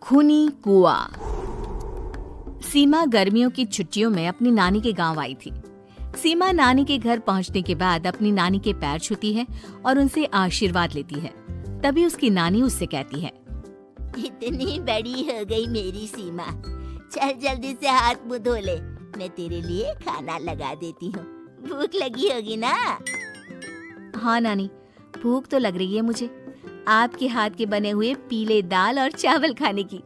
खूनी कुआ। सीमा गर्मियों की छुट्टियों में अपनी नानी के गांव आई थी। सीमा नानी के घर पहुंचने के बाद अपनी नानी के पैर छूती है और उनसे आशीर्वाद लेती है। तभी उसकी नानी उससे कहती है, इतनी बड़ी हो गई मेरी सीमा, चल जल्दी से हाथ मुंह धो ले, मैं तेरे लिए खाना लगा देती हूँ। भूख लगी होगी ना? हाँ नानी, भूख तो लग रही है मुझे, आपके हाथ के बने हुए पीले दाल और चावल खाने की।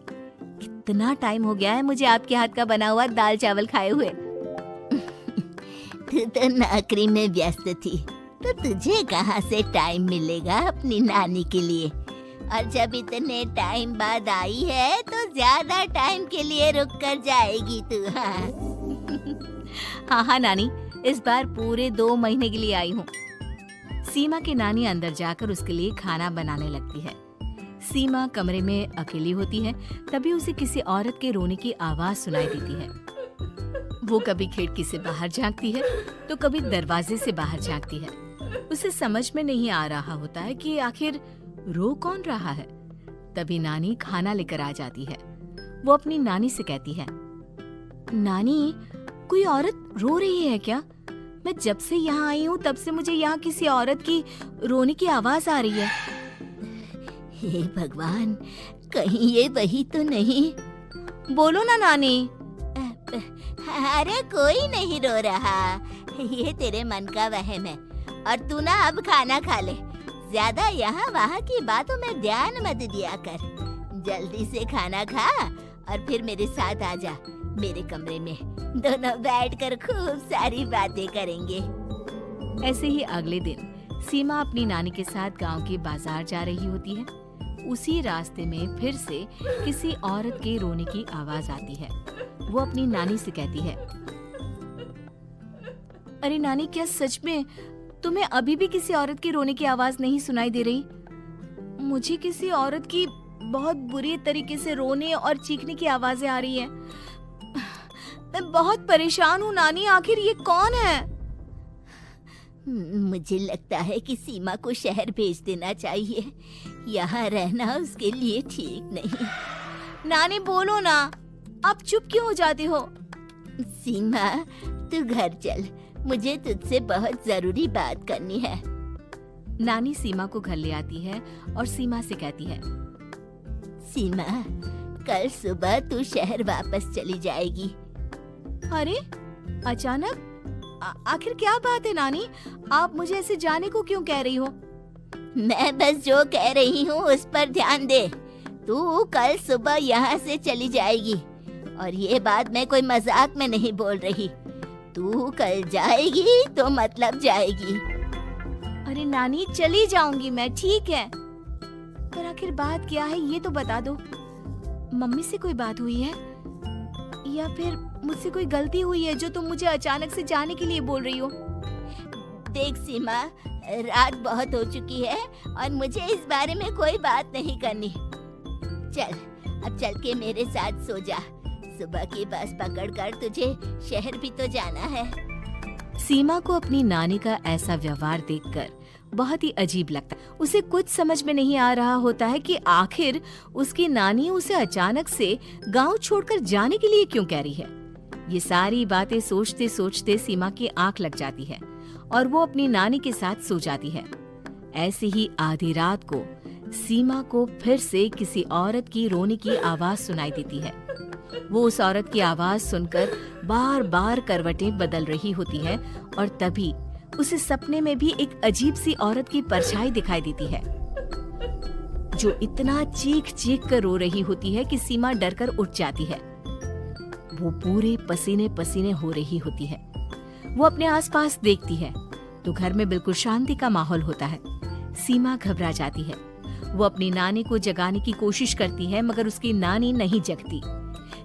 कितना टाइम हो गया है मुझे आपके हाथ का बना हुआ दाल चावल खाए हुए। तू तो नौकरी में व्यस्त थी, तो तुझे कहाँ से टाइम मिलेगा अपनी नानी के लिए? और जब इतने टाइम बाद आई है तो ज्यादा टाइम के लिए रुक कर जाएगी तू। हाँ नानी, इस बार पूरे 2 महीने के लिए आई हूँ। सीमा की नानी अंदर जाकर उसके लिए खाना बनाने लगती है। सीमा कमरे में अकेली होती है, तभी उसे किसी औरत के रोने की आवाज सुनाई देती है। वो कभी खिड़की से बाहर झांकती है तो कभी दरवाजे से बाहर झांकती है। उसे समझ में नहीं आ रहा होता है कि आखिर रो कौन रहा है। तभी नानी खाना लेकर आ जाती है। वो अपनी नानी से कहती है, नानी, कोई औरत रो रही है क्या? मैं जब से यहाँ आई हूँ तब से मुझे यहाँ किसी औरत की रोने की आवाज आ रही है। हे भगवान, कहीं ये वही तो नहीं? बोलो ना नानी। अरे कोई नहीं रो रहा, ये तेरे मन का वहम है। और तू ना अब खाना खा ले, ज्यादा यहाँ वहाँ की बातों में ध्यान मत दिया कर। जल्दी से खाना खा और फिर मेरे साथ आ जा मेरे कमरे में, दोनों बैठकर खूब सारी बातें करेंगे। ऐसे ही अगले दिन सीमा अपनी नानी के साथ गांव के बाजार जा रही होती है। उसी रास्ते में फिर से किसी औरत के रोने की आवाज आती है। वो अपनी नानी से कहती है, अरे नानी, क्या सच में तुम्हें अभी भी किसी औरत की रोने की आवाज नहीं सुनाई दे रही? मुझे किसी औरत की बहुत बुरी तरीके से रोने और चीखने की आवाजें आ रही है। मैं बहुत परेशान हूँ नानी, आखिर ये कौन है? मुझे लगता है कि सीमा को शहर भेज देना चाहिए, यहाँ रहना उसके लिए ठीक नहीं। नानी बोलो ना, आप चुप क्यों हो जाते हो? सीमा, तू घर चल, मुझे तुझसे बहुत जरूरी बात करनी है। नानी सीमा को घर ले आती है और सीमा से कहती है, सीमा, कल सुबह तू शहर वापस चली जाएगी। अरे अचानक? आखिर क्या बात है नानी, आप मुझे ऐसे जाने को क्यों कह रही हो? मैं बस जो कह रही हूँ उस पर ध्यान दे। तू कल सुबह यहाँ से चली जाएगी, और ये बात मैं कोई मजाक में नहीं बोल रही। तू कल जाएगी तो मतलब जाएगी। अरे नानी, चली जाऊंगी मैं, ठीक है, पर आखिर बात क्या है ये तो बता दो। मम्मी से कोई बात हुई है या फिर मुझसे कोई गलती हुई है जो तुम मुझे अचानक से जाने के लिए बोल रही हो? देख सीमा, रात बहुत हो चुकी है और मुझे इस बारे में कोई बात नहीं करनी। चल, अब चल के मेरे साथ सो जा। सुबह की बस पकड़कर तुझे शहर भी तो जाना है। सीमा को अपनी नानी का ऐसा व्यवहार देखकर बहुत ही अजीब लगता है। उसे कुछ समझ में नहीं आ रहा होता है कि आखिर उसकी नानी उसे अचानक से गांव छोड़कर जाने के लिए क्यों कह रही है। ये सारी बातें सोचते सोचते सीमा की आंख लग जाती है और वो अपनी नानी के साथ सो जाती है। ऐसे ही आधी रात को सीमा को फिर से किसी औरत की रोने की आवाज सुनाई देती है। वो उस औरत की आवाज सुनकर बार बार करवटें बदल रही होती है और तभी उसे सपने में भी एक अजीब सी औरत की परछाई दिखाई देती है, जो इतना चीख चीख कर रो रही होती है कि सीमा डरकर उठ जाती है। वो पूरे पसीने पसीने हो रही होती है। वो अपने आसपास देखती है तो घर में बिल्कुल शांति का माहौल होता है। सीमा घबरा जाती है। वो अपनी नानी को जगाने की कोशिश करती है, मगर उसकी नानी नहीं जगती।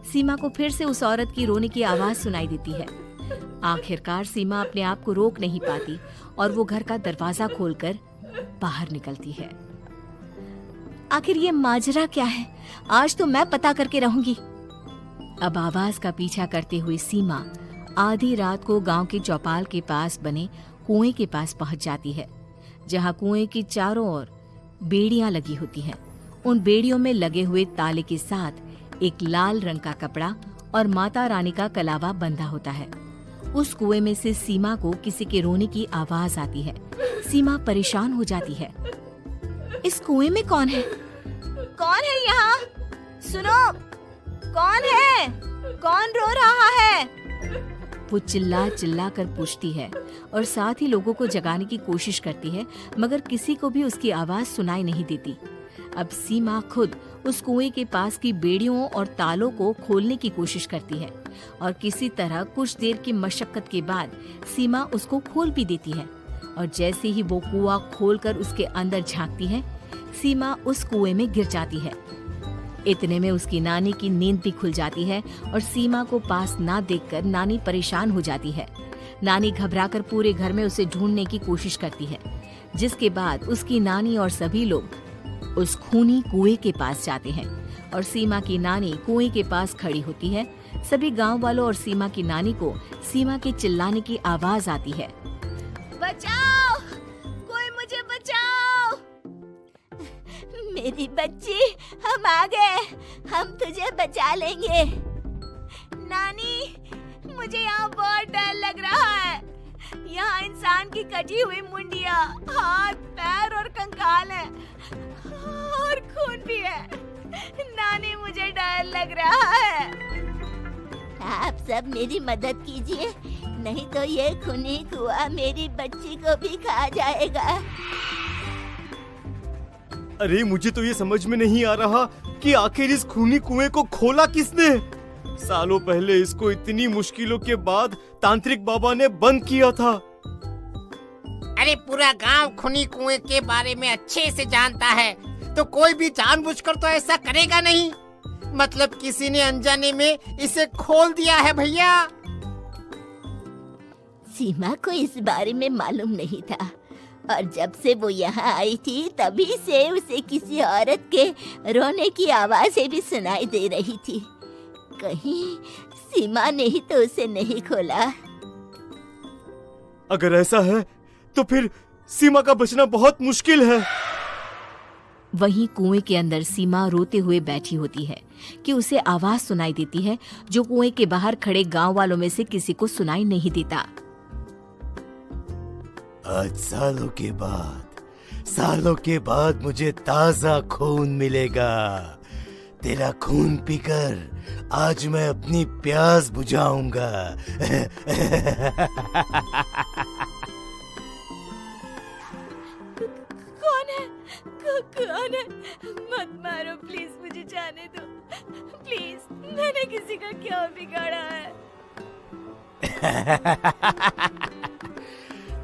सीमा को फिर से उस औरत की रोने की आवाज सुनाई देती है। आखिरकार सीमा अपने आप को रोक नहीं पाती और वो घर का दरवाजा खोलकर बाहर निकलती है। आखिर ये माजरा क्या है? आज तो मैं पता करके रहूंगी। अब आवाज का पीछा करते हुए सीमा आधी रात को गांव के चौपाल के पास बने कुएं के पास पहुंच जाती है, जहां कुएं की चारों ओर बेड़ियां लगी होती हैं उन बेड़ियों में लगे हुए ताले के साथ एक लाल रंग का कपड़ा और माता रानी का कलावा बंधा होता है। उस कुएं में से सीमा को किसी के रोने की आवाज आती है। सीमा परेशान हो जाती है। इस कुएं में कौन है? कौन है यहाँ? सुनो, कौन है? कौन रो रहा है? वो चिल्ला चिल्ला कर पूछती है और साथ ही लोगों को जगाने की कोशिश करती है, मगर किसी को भी उसकी आवाज सुनाई नहीं देती। अब सीमा खुद उस कुएं के पास की बेड़ियों और तालों को खोलने की कोशिश करती है और किसी तरह कुछ देर की मशक्कत के बाद सीमा उसको खोल भी देती है। और जैसे ही वो कुआं खोलकर उसके अंदर झांकती है, सीमा उस कुएं में गिर जाती है। इतने में उसकी नानी की नींद भी खुल जाती है और सीमा को पास ना देखकर नानी परेशान हो जाती है। नानी घबराकर पूरे घर में उसे ढूंढने की कोशिश करती है, जिसके बाद उसकी नानी और सभी लोग उस खूनी कुएं के पास जाते हैं और सीमा की नानी कुएं के पास खड़ी होती है। सभी गांव वालों और सीमा की नानी को सीमा के चिल्लाने की आवाज आती है। बचाओ! कोई मुझे बचाओ! मेरी बच्ची, हम आ गए, हम तुझे बचा लेंगे। नानी, मुझे यहाँ बहुत डर लग रहा है। यहाँ इंसान की कटी हुई मुंडिया, हाथ, पैर और कंकाल है और खून भी है। नानी, मुझे डर लग रहा है। आप सब मेरी मदद कीजिए, नहीं तो ये खूनी कुआं मेरी बच्ची को भी खा जाएगा। अरे मुझे तो ये समझ में नहीं आ रहा कि आखिर इस खूनी कुएं को खोला किसने। सालों पहले इसको इतनी मुश्किलों के बाद तांत्रिक बाबा ने बंद किया था। अरे पूरा गांव खूनी कुएं के बारे में अच्छे से जानता है, तो कोई भी जानबूझकर तो ऐसा करेगा नहीं। मतलब किसी ने अनजाने में इसे खोल दिया है भैया। सीमा को इस बारे में मालूम नहीं था और जब से वो यहाँ आई थी तभी से उसे किसी औरत के रोने की आवाजें भी सुनाई दे रही थी। कहीं सीमा ने ही तो उसे नहीं खोला। अगर ऐसा है तो फिर सीमा का बचना बहुत मुश्किल है। वहीं कुएं के अंदर सीमा रोते हुए बैठी होती है कि उसे आवाज सुनाई देती है जो कुएं के बाहर खड़े गांव वालों में से किसी को सुनाई नहीं देता। आज सालों के बाद मुझे ताजा खून मिलेगा। तेरा खून पीकर आज मैं अपनी प्यास बुझाऊंगा। कौन है? मत मारो प्लीज, मुझे जाने दो प्लीज। मैंने किसी का क्या बिगाड़ा है?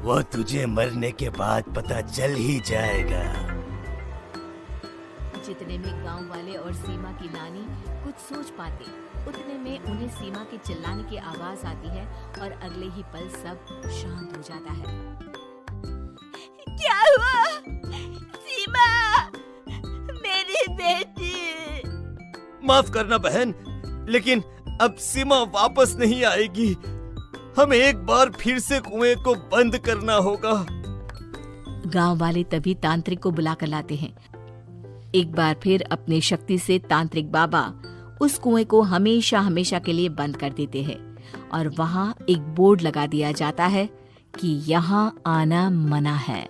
वो तुझे मरने के बाद पता चल ही जाएगा। जितने में गांव वाले और सीमा की नानी कुछ सोच पाते, उतने में उन्हें सीमा के चिल्लाने की आवाज आती है और अगले ही पल सब शांत हो जाता है। क्या हुआ? सीमा, मेरी बेटी। माफ करना बहन, लेकिन अब सीमा वापस नहीं आएगी। हमें एक बार फिर से कुएं को बंद करना होगा। गांव वाले तभी तांत्रिक को बुला कर लाते हैं। एक बार फिर अपनी शक्ति से तांत्रिक बाबा उस कुएं को हमेशा हमेशा के लिए बंद कर देते हैं और वहां एक बोर्ड लगा दिया जाता है कि यहाँ आना मना है।